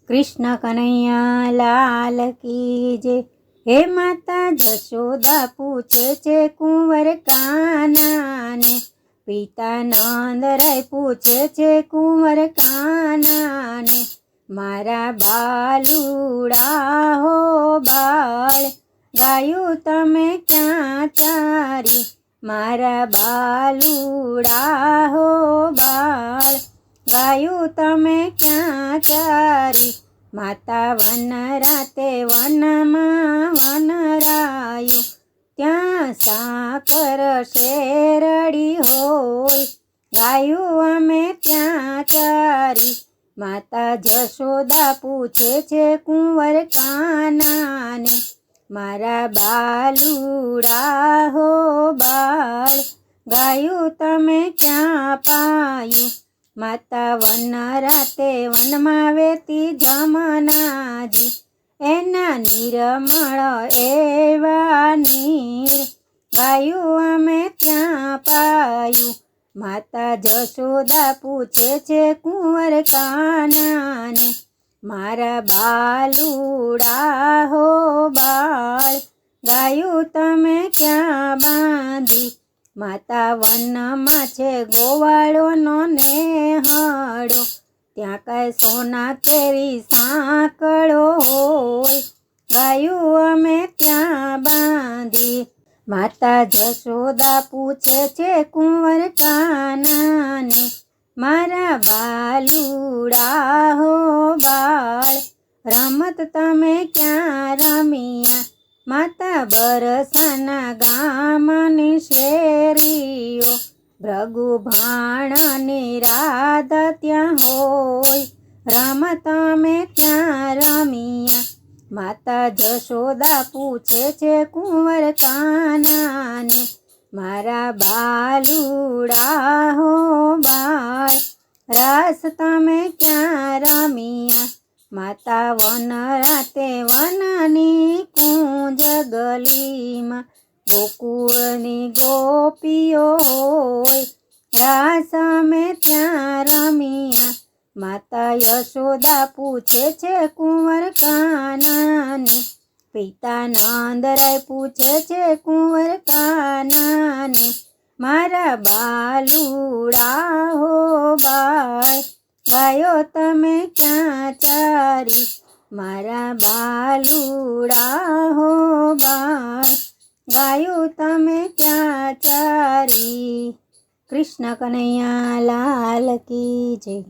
कृष्ण कन्हैया लाल की जय। हे माता जशोदा पूछे छे कुंवर काना ने, पिता नंदराय पूछे छे कुंवर काना ने, मारा बालुड़ा हो बाळ गायु तमे क्या चारी, मारा बालुड़ा हो बाळ गायु तमे क्या चारी। माता वन राते वनमा वनरायु, त्या साकर शेरड़ी होय गायु अमे त्या चारी। माता जशोदा पूछे छे कुंवर काना ने, मारा बालुड़ा हो बाळ गायु तमे क्या पायु। माता वन राते वनमा वेती जमनाजी, एना निर्मळ एवा नीर गायु अमे त्या पायु। माता जशोदा पूछे छे कुंवर काना ने, मारा बालुड़ा हो बाळ गायु तमे क्या बांधी। माता वनमा छे गोवाळोनो नेहड़ो, त्या कांई सोना केरी सांकळो होय गायु अमे त्या बांधी। माता जशोदा पूछे छे कुंवर काना ने, मारा बालुड़ा हो बाळ रमत तमे क्या रमिया। माता बरसाना गामनी शेरीओ, भृगु भाणनी राध त्या होय रमत अमे त्या रमिया। माता जशोदा पूछे छे कुंवर काना ने, मारा बालुड़ा हो बाळ रास तमे क्या रमिया। माता वन राते वननी कूंज गलीमां, गोकुळनी गोपीओ होय रास अमे त्या रमिया। माता यशोदा पूछे छे कुंवर काना ने, पिता नंदराय पूछे छे कुंवर काना ने, मारा बालुड़ा हो बाळ गायो तमे क्या चारी। मारा बालुड़ा हो बाळ गायो तमे क्या चारी। कृष्ण कन्हैया लाल की जय।